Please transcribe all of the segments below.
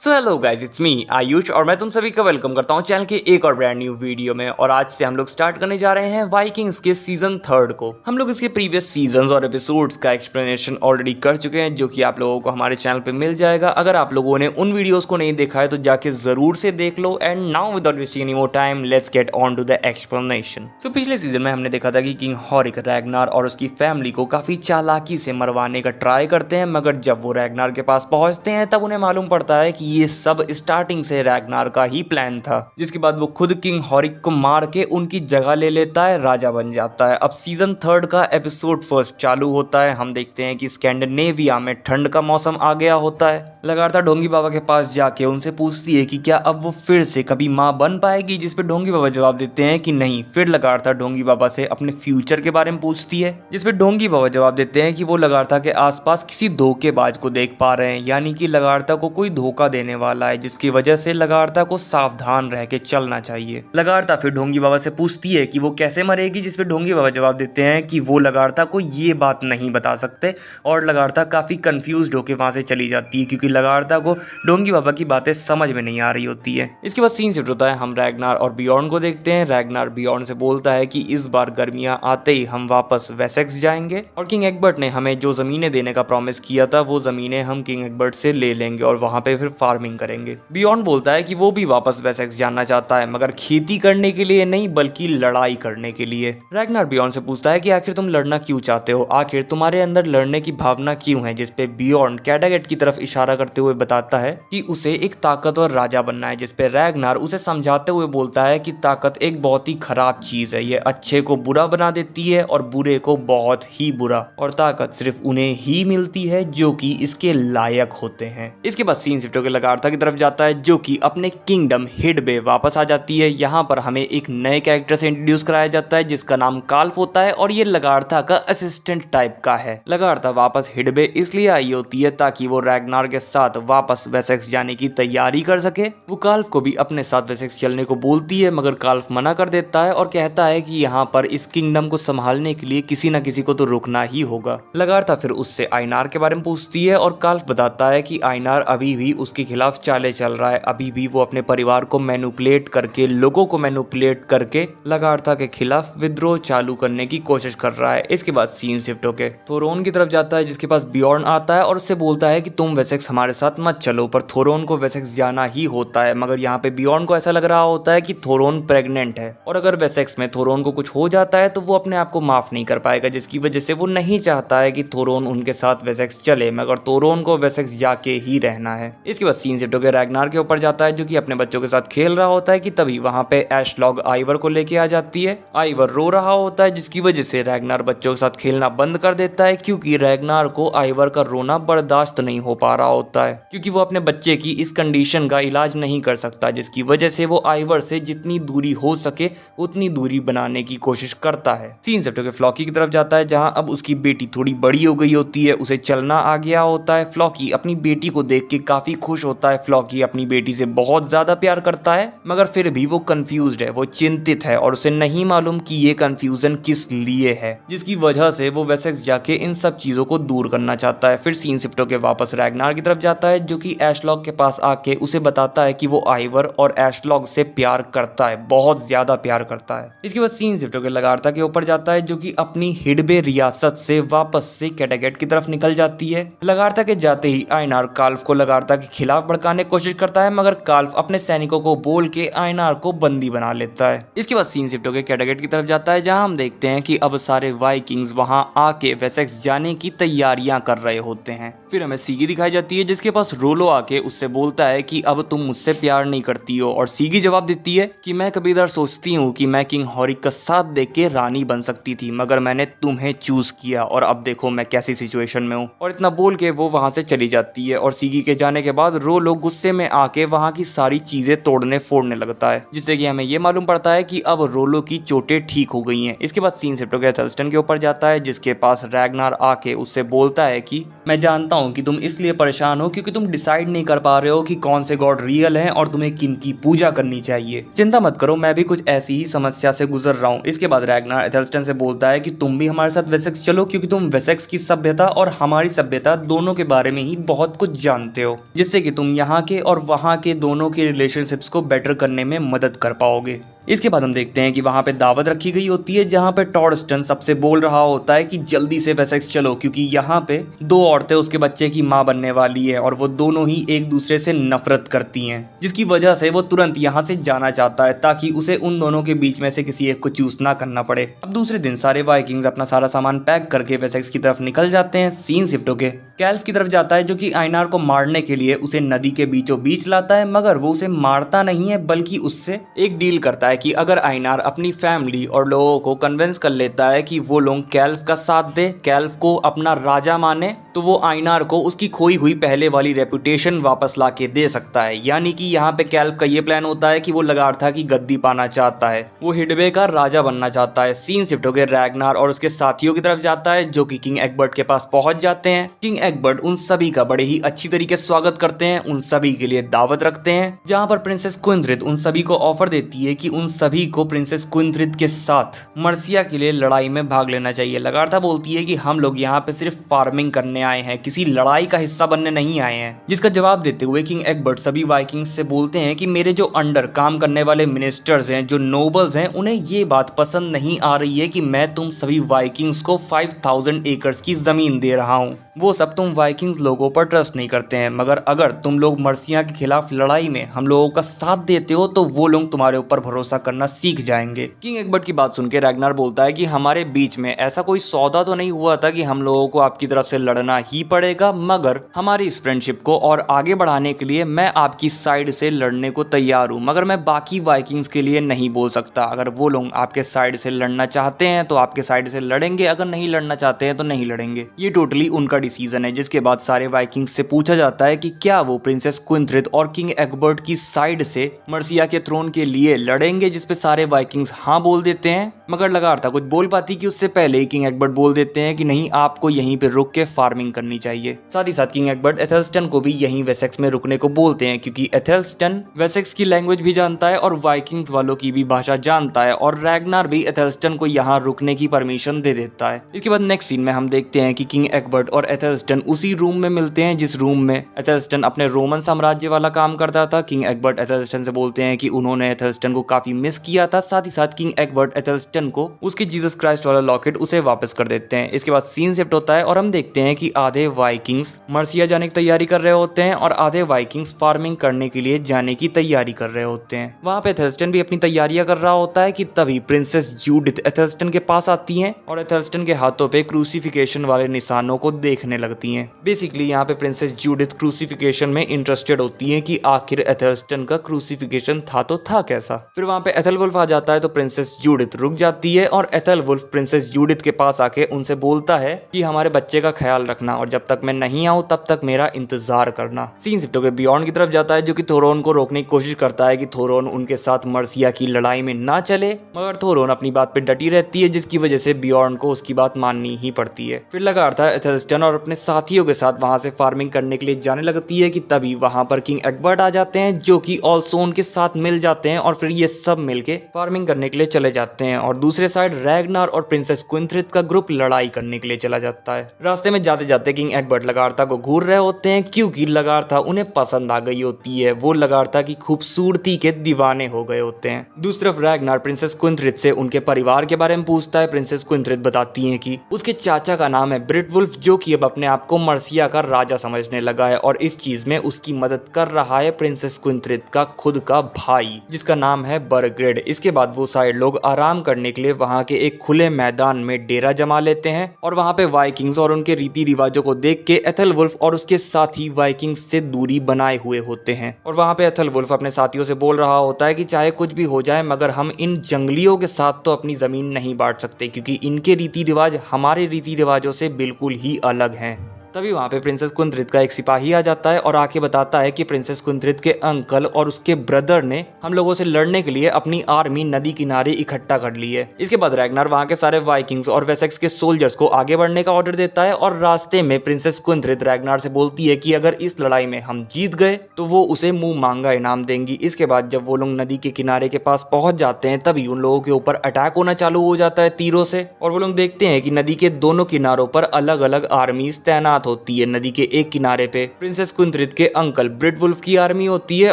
So hello guys, it's me Ayush और मैं तुम सभी का वेलकम करता हूं चैनल के एक और ब्रांड न्यू वीडियो में। और आज से हम लोग स्टार्ट करने जा रहे हैं वाइकिंग्स के सीजन 3 को। हम लोग इसके प्रीवियस सीजन्स और एपिसोड्स का एक्सप्लेनेशन ऑलरेडी कर चुके हैं, जो कि आप लोगों को हमारे चैनल पे मिल जाएगा। अगर आप लोगों ने उन वीडियोस को नहीं देखा है तो जाके जरूर से देख लो। And now without wasting any more time, let's get on to the explanation. So पिछले सीजन में हमने देखा था कि किंग हॉरिक रैग्नार और उसकी फैमिली को काफी चालाकी से मरवाने का ट्राई करते हैं, मगर जब वो रैग्नार के पास पहुंचते हैं तब उन्हें मालूम पड़ता है कि ये सब स्टार्टिंग से रैग्नार का ही प्लान था। जिसके बाद वो खुद किंग हॉरिक को मार के उनकी जगह ले लेता है, राजा बन जाता है। अब सीजन 3 का एपिसोड फर्स्ट चालू होता है। हम देखते हैं कि स्कैंडिनेविया में ठंड का मौसम आ गया होता है। लगातार ढोंगी बाबा के पास जाके उनसे पूछती है कि क्या अब वो फिर से कभी माँ बन पाएगी, जिसपे ढोंगी बाबा जवाब देते हैं कि नहीं। फिर लगातार ढोंगी बाबा से अपने फ्यूचर के बारे में पूछती है, जिसपे ढोंगी बाबा जवाब देते हैं कि वो लगातार के आसपास किसी धोखेबाज को देख पा रहे हैं, यानी कि लगातार को कोई धोखा देने वाला है, जिसकी वजह से लगातार को सावधान रह के चलना चाहिए। लगातार फिर ढोंगी बाबा से पूछती है कि वो कैसे मरेगी, जिसपे ढोंगी बाबा जवाब देते हैं कि वो लगातार को ये बात नहीं बता सकते। और लगातार काफी कंफ्यूज होकर वहां से चली जाती है, क्योंकि लगातार को ढोंगी बाबा की बातें समझ में नहीं आ रही होती है। इसके बाद सीन शिफ्ट होता है, हम रैग्नार और बियॉर्न को देखते हैं। रैग्नार बियॉर्न से बोलता है कि इस बार गर्मियां आते ही हम वापस वेसेक्स जाएंगे और किंग एग्बर्ट ने हमें जो जमीनें देने का प्रॉमिस किया था वो जमीनें हम किंग एग्बर्ट से ले लेंगे और वहां पे फिर फार्मिंग करेंगे। बियॉर्न बोलता है कि वो भी वापस वेसेक्स जाना चाहता है, मगर खेती करने के लिए नहीं बल्कि लड़ाई करने के लिए। रैग्नार बियॉर्न से पूछता है कि आखिर तुम लड़ना क्यों चाहते हो, आखिर तुम्हारे अंदर लड़ने की भावना क्यों है, जिसपे बियॉर्न कैडागेट की तरफ इशारा करते हुए बताता है कि उसे एक ताकतवर राजा बनना है। जिसपे रैग्नार उसे समझाते हुए बोलता है कि ताकत एक बहुत ही खराब चीज है, ये अच्छे को बुरा बना देती है और बुरे को बहुत ही बुरा, और ताकत सिर्फ उन्हें ही मिलती है जो कि इसके लायक होते हैं। इसके बाद सीन शिफ्ट होकर लगार्था की तरफ जाता है, जो कि अपने किंगडम हिडबे वापस आ जाती है। यहाँ पर हमें एक नए कैरेक्टर से इंट्रोड्यूस कराया जाता है जिसका नाम काल्फ होता है, और ये लगार्था का असिस्टेंट टाइप का है। लगार्था वापस हिडबे इसलिए आई होती है ताकि वो रैग्नार के साथ वापस वेसेक्स जाने की तैयारी कर सके। वो काल्फ को भी अपने साथ वेसेक्स चलने को बोलती है, मगर काल्फ मना कर देता है और कहता है कि यहाँ पर इस किंगडम को संभालने के लिए किसी न किसी को तो रुकना ही होगा। लगार्था फिर उससे आइनार के बारे में पूछती है और काल्फ बताता है कि आइनार अभी भी उसके खिलाफ चाले चल रहा है, अभी भी वो अपने परिवार को मैनिपुलेट करके, लोगों को मैनिपुलेट करके लगार्था के खिलाफ विद्रोह चालू करने की कोशिश कर रहा है। इसके बाद सीन शिफ्ट होके थोरोन की तरफ जाता है, जिसके पास बियॉर्न आता है और उससे बोलता है कि तुम वेसेक्स हमारे साथ मत चलो, पर थोरोन को वेसेक्स जाना ही होता है। मगर यहाँ पे बियॉर्न को ऐसा लग रहा होता है कि थोरोन प्रेग्नेंट है, और अगर वेसेक्स में थोरोन को कुछ हो जाता है तो वो अपने आप को माफ नहीं कर पाएगा, जिसकी वजह से वो नहीं चाहता है कि थोरोन उनके साथ वेसेक्स चले, मगर थोरोन को वेसेक्स जाके ही रहना है। इसके बाद सीन शिफ्ट होकर रैग्नार के ऊपर जाता है, जो कि अपने बच्चों के साथ खेल रहा होता है कि तभी वहां पे एशलॉग आइवर को लेके आ जाती है। आइवर रो रहा होता है, जिसकी वजह से रैग्नार बच्चों के साथ खेलना बंद कर देता है, क्योंकि रैग्नार को आइवर का रोना बर्दाश्त नहीं हो पा रहा होता है, क्योंकि वो अपने बच्चे की इस कंडीशन का इलाज नहीं कर सकता, जिसकी वजह से वो आइवर से जितनी दूरी हो सके उतनी दूरी बनाने की कोशिश करता है। सीन शिफ्ट होकर फ्लॉकी की तरफ जाता है, जहां अब उसकी बेटी थोड़ी बड़ी हो गई होती है, उसे चलना आ गया होता है। फ्लॉकी अपनी बेटी को देख के काफी खुश होता है। फ्लॉकी अपनी बेटी से बहुत ज्यादा प्यार करता है, मगर फिर भी वो कंफ्यूज्ड है, वो चिंतित है और उसे नहीं मालूम कि ये कंफ्यूजन किस लिए है, जिसकी वजह से वो वेसेक्स जाके इन सब चीजों को दूर करना चाहता है। फिर सीन शिफ्ट होकर वापस रैग्नार की तरफ जाता है, जो कि एशलॉग के पास आके उसे बताता है कि वो आइवर और एशलॉग से प्यार करता है, बहुत ज्यादा प्यार करता है। इसके बाद सीन शिफ्ट होकर लगार्था के ऊपर जाता है, जो कि अपनी हिडबे रियासत से वापस से कैडागेट की तरफ निकल जाती है। लगार्था के जाते ही आइनार काल्फ को लगार्था के खिलाफ भड़काने की कोशिश करता है, मगर काल्फ अपने सैनिकों को बोल के आइनार को बंदी बना लेता है। इसके बाद सीन शिफ्ट होकर कैडागेट की तरफ जाता है, जहां हम देखते हैं कि अब सारे वाइकिंग्स वहां आके वेसेक्स जाने की तैयारियां कर रहे होते हैं। फिर हमें सीगी दिखाई जाती है, जिसके पास रोलो आके उससे बोलता है कि अब तुम मुझसे प्यार नहीं करती हो, और सीगी जवाब देती है कि मैं कभी इधर सोचती हूँ कि मैं किंग हॉरिक का साथ देख के रानी बन सकती थी, मगर मैंने तुम्हें चूज किया और अब देखो मैं कैसी सिचुएशन में हूँ। और इतना बोल के वो वहां से चली जाती है, और सीगी के जाने के बाद रोलो गुस्से में आके वहां की सारी चीजें तोड़ने फोड़ने लगता है, जिससे कि हमें ये मालूम पड़ता है कि अब रोलो की चोटें ठीक हो गई हैं। इसके बाद सीन शिफ्ट होकर एथेल्स्टन के ऊपर जाता है, जिसके पास रैग्नार आके उससे बोलता है कि मैं जानता हूँ कि तुम इसलिए परेशान हो क्योंकि तुम डिसाइड नहीं कर पा रहे हो कि कौन से गॉड रियल हैं और तुम्हें किन की पूजा करनी चाहिए। चिंता मत करो, मैं भी कुछ ऐसी ही समस्या से गुजर रहा हूँ। इसके बाद रैग्नार एथेल्स्टन से बोलता है कि तुम भी हमारे साथ वेसेक्स चलो, क्योंकि तुम वेसेक्स की सभ्यता और हमारी सभ्यता दोनों के बारे में ही बहुत कुछ जानते हो, जिससे कि तुम यहाँ के और वहाँ के दोनों के रिलेशनशिप्स को बेटर करने में मदद कर पाओगे। इसके बाद हम देखते हैं कि वहाँ पे दावत रखी गई होती है जहाँ पे टॉडस्टन सबसे बोल रहा होता है कि जल्दी से वेसेक्स चलो, क्योंकि यहाँ पे दो औरतें उसके बच्चे की माँ बनने वाली है और वो दोनों ही एक दूसरे से नफरत करती हैं, जिसकी वजह से वो तुरंत यहाँ से जाना चाहता है ताकि उसे उन दोनों के बीच में से किसी एक को चूज ना करना पड़े। अब दूसरे दिन सारे वाइकिंग्स अपना सारा सामान पैक करके वेसेक्स की तरफ निकल जाते हैं। सीन शिफ्ट होके कैल्फ की तरफ जाता है जो कि आइनार को मारने के लिए उसे नदी के बीचों बीच लाता है, मगर वो उसे मारता नहीं है बल्कि उससे एक डील करता है कि अगर आइनार अपनी फैमिली और लोगों को कन्विंस कर लेता है कि वो लोग कैल्फ का साथ दे, कैल्फ को अपना राजा माने, तो वो आइनार को उसकी खोई हुई पहले वाली रेपुटेशन वापस ला के दे सकता है। यानी कि यहाँ पे कैल्फ का ये प्लान होता है कि वो लगार्था की गद्दी पाना चाहता है, वो हिडवे का राजा बनना चाहता है। सीन शिफ्ट होकर रैगनार और उसके साथियों की तरफ जाता है जो कि किंग एग्बर्ट के पास पहुंच जाते हैं। किंग एग्बर्ट उन सभी का बड़े ही अच्छी तरीके से स्वागत करते हैं, उन सभी के लिए दावत रखते हैं, जहाँ पर प्रिंसेस क्विंथ्रिड उन सभी को ऑफर देती है कि उन सभी को प्रिंसेस क्विंथ्रिड के साथ मर्सिया के लिए लड़ाई में भाग लेना चाहिए। लगार्था बोलती है कि हम लोग यहाँ पे सिर्फ फार्मिंग करने आए हैं, किसी लड़ाई का हिस्सा बनने नहीं आए हैं। जिसका जवाब देते हुए किंग एग्बर्ट सभी वाइकिंग्स से बोलते हैं कि मेरे जो अंडर काम करने वाले मिनिस्टर्स हैं, जो नोबल्स हैं, उन्हें ये बात पसंद नहीं आ रही है कि मैं तुम सभी वाइकिंग्स को 5000 एकर्स की जमीन दे रहा हूँ। वो सब तुम वाइकिंग्स लोगों पर ट्रस्ट नहीं करते हैं, मगर अगर तुम लोग मर्सिया के खिलाफ लड़ाई में हम लोगों का साथ देते हो तो वो लोग तुम्हारे ऊपर भरोसा करना सीख जाएंगे। किंग एग्बर्ट की बात सुन के रैगनार बोलता है कि हमारे बीच में ऐसा कोई सौदा तो नहीं हुआ था कि हम लोगों को आपकी तरफ से लड़ना ही पड़ेगा, मगर हमारी इस फ्रेंडशिप को और आगे बढ़ाने के लिए मैं आपकी साइड से लड़ने को तैयार हूँ, मगर मैं बाकी वाइकिंग्स के लिए नहीं बोल सकता। अगर वो लोग आपके साइड से लड़ना चाहते हैं तो आपके साइड से लड़ेंगे, अगर नहीं लड़ना चाहते हैं तो नहीं लड़ेंगे। ये टोटली उनका डिसीजन है। जिसके बाद सारे वाइकिंग्स से पूछा जाता है कि क्या वो प्रिंसेस क्विंथ्रिड और किंग एग्बर्ट की साइड से मर्सिया के थ्रोन के लिए लड़ेंगे, जिसपे सारे वाइकिंग्स हाँ बोल देते हैं, मगर लगार्था कुछ बोल पाती कि उससे पहले ही किंग एग्बर्ट बोल देते हैं कि नहीं, आपको यहीं पे रुक के फार्मिंग करनी चाहिए। साथ ही साथ किंग एग्बर्ट एथेल्स्टन को भी यहीं वेसेक्स में रुकने को बोलते हैं, क्योंकि एथेल्स्टन वेसेक्स की लैंग्वेज भी जानता है और वाइकिंग्स वालों की भी भाषा जानता है, और रैगनार भी एथेल्स्टन को यहाँ रुकने की परमिशन दे देता है। इसके बाद नेक्स्ट सीन में हम देखते हैं कि किंग एग्बर्ट और एथेल्स्टन उसी रूम में मिलते हैं जिस रूम में एथेल्स्टन अपने रोमन साम्राज्य वाला काम करता था। किंग एग्बर्ट एथेल्स्टन से बोलते हैं कि उन्होंने एथेल्स्टन को काफी मिस किया था। साथ ही साथ किंग एग्बर्ट एथेल्स्टन को उसके जीसस क्राइस्ट वाला लॉकेट उसे वापस कर देते हैं। इसके बाद सीन शिफ्ट होता है और हम देखते हैं कि आधे वाइकिंग्स मर्सिया जाने की तैयारी कर रहे होते हैं और आधे वाइकिंग्स फार्मिंग करने के लिए जाने की तैयारी कर रहे होते हैं। वहाँ पे एथेल्स्टन भी अपनी तैयारियां कर रहा होता है कि तभी प्रिंसेस जूडिथ एथेल्स्टन के पास आती हैं और एथेल्स्टन के हाथों पे क्रूसिफिकेशन वाले निशानों को देखने लगती हैं। बेसिकली यहाँ पे प्रिंसेस जूडिथ क्रूसिफिकेशन में इंटरेस्टेड होती हैं कि आखिर एथेल्स्टन का क्रूसिफिकेशन था तो था कैसा। फिर वहाँ पे एथेलवुल्फ आ जाता है तो प्रिंसेस जूडिथ रुक जाती है और एथेलवुल्फ प्रिंसेस जूडिथ के पास आके उनसे बोलता है कि हमारे बच्चे का ख्याल रखना और जब तक मैं नहीं आऊँ तब तक मेरा इंतजार करना। सीन शिफ्ट होकर बियॉन्ड की तरफ जाता है जो कि थोरोन को रोकने की कोशिश करता है कि थोरोन उनके साथ मर्सिया की लड़ाई में ना चले, मगर थोरोन अपनी बात पे डटी रहती है जिसकी वजह से बियॉन्ड को उसकी बात माननी ही पड़ती है। फिर लगातार एथेल्स्टन और अपने साथियों के साथ वहां से फार्मिंग करने के लिए जाने लगती है कि तभी वहां पर किंग एग्बर्ट आ जाते हैं जो कि ऑल्सोन के साथ मिल जाते हैं और फिर ये सब मिलके फार्मिंग करने के लिए चले जाते हैं। और दूसरे साइड रैगनार और प्रिंसेस क्विंथ्रिड का ग्रुप लड़ाई करने के लिए चला जाता है। रास्ते में जाते जाते किंग एग्बर्ट लगार्था को घूर रहे होते हैं क्योंकि लगार्था उन्हें पसंद आ गई होती है, वो लगार्था की खूबसूरती के दीवाने हो गए होते हैं। दूसरी तरफ रैगनार प्रिंसेस क्विंथ्रिड से उनके परिवार के बारे में पूछता है। प्रिंसेस क्विंथ्रिड बताती है कि उसके चाचा का नाम है ब्रिटवुल्फ जो कि अब अपने आप को मर्सिया का राजा समझने लगा है और इस चीज में उसकी मदद कर रहा है प्रिंसेस क्विंथ्रिड का खुद का भाई जिसका नाम है बर्ग्रेड। इसके बाद वो सारे लोग आराम करने के लिए वहां के एक खुले मैदान में डेरा जमा लेते हैं और वहां पे वाइकिंग्स और उनके रीति रिवाजों को देख के एथेलवुल्फ और उसके साथी वाइकिंग्स से दूरी बनाए हुए होते हैं। और वहां पे एथेलवुल्फ अपने साथियों से बोल रहा होता है कि चाहे कुछ भी हो जाए मगर हम इन जंगलियों के साथ तो अपनी जमीन नहीं बांट सकते क्योंकि इनके रीति रिवाज हमारे रीति रिवाजों से बिल्कुल ही अलग हैं। तभी वहाँ पे प्रिंसेस क्विंथ्रिड का एक सिपाही आ जाता है और आके बताता है कि प्रिंसेस क्विंथ्रिड के अंकल और उसके ब्रदर ने हम लोगों से लड़ने के लिए अपनी आर्मी नदी किनारे इकट्ठा कर ली है। इसके बाद रैगनार वहाँ के सारे वाइकिंग्स और वेसेक्स के सोल्जर्स को आगे बढ़ने का ऑर्डर देता है और रास्ते में प्रिंसेस क्विंथ्रिड रैगनार से बोलती है कि अगर इस लड़ाई में हम जीत गए तो वो उसे मुंह मांगा इनाम देंगी। इसके बाद जब वो लोग नदी के किनारे के पास पहुंच जाते हैं तभी उन लोगों के ऊपर अटैक होना चालू हो जाता है तीरों से और वो लोग देखते हैं कि नदी के दोनों किनारों पर अलग अलग आर्मीज तैनात होती है। नदी के एक किनारे पे प्रिंसेस क्विंथ्रिथ के अंकल ब्रिटवुल्फ की आर्मी होती है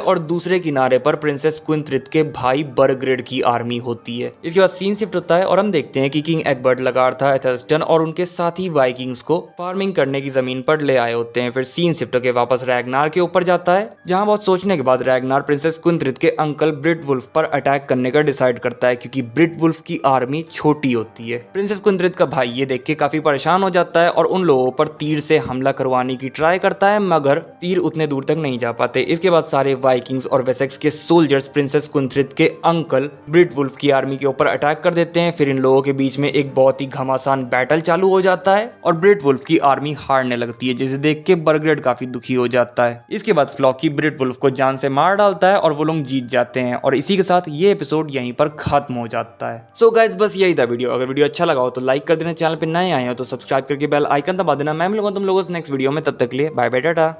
और दूसरे किनारे पर प्रिंसेस क्विंथ्रिथ के भाई बर्गरेड की आर्मी होती है। इसके बाद सीन शिफ्ट होता है और हम देखते हैं कि किंग एग्बर्ट लगार्था एथेल्स्टन और उनके साथी वाइकिंग्स को फार्मिंग करने की जमीन पर ले आए होते हैं। फिर सीन शिफ्ट के वापस रैगनार के ऊपर जाता है, जहां बहुत सोचने के बाद रैगनार प्रिंसेस क्विंथ्रिथ के अंकल ब्रिटवुल्फ पर अटैक करने का डिसाइड करता है, क्योंकि ब्रिटवुल्फ की आर्मी छोटी होती है। प्रिंसेस क्विंथ्रिथ का भाई ये देख के काफी परेशान हो जाता है और उन लोगों पर तीर से हमला करवाने की ट्राई करता है, मगर तीर उतने दूर तक नहीं जा पाते। इसके बाद सारे वाइकिंग्स और वेसेक्स के सोल्जर्स प्रिंसेस क्विंथ्रिथ के अंकल ब्रिटवुल्फ की आर्मी के ऊपर अटैक कर देते हैं। फिर इन लोगों के बीच में एक बहुत ही घमासान बैटल चालू हो जाता है और ब्रिटवुल्फ की आर्मी हारने लगती है, जिसे देख के बर्गरेड काफी दुखी हो जाता है। इसके बाद फ्लॉकी ब्रिटवुल्फ को जान से मार डालता है और वो लोग जीत जाते हैं और इसी के साथ ये एपिसोड यहीं पर खत्म हो जाता है। सो गाइस, बस यही था वीडियो। अगर वीडियो अच्छा लगा हो तो लाइक कर देना, चैनल पे नए आए हो तो सब्सक्राइब करके बेल आइकन दबा देना। मैं मिलूंगा तुम लोगों से नेक्स्ट वीडियो में, तब तक के लिए बाय बाय, टाटा।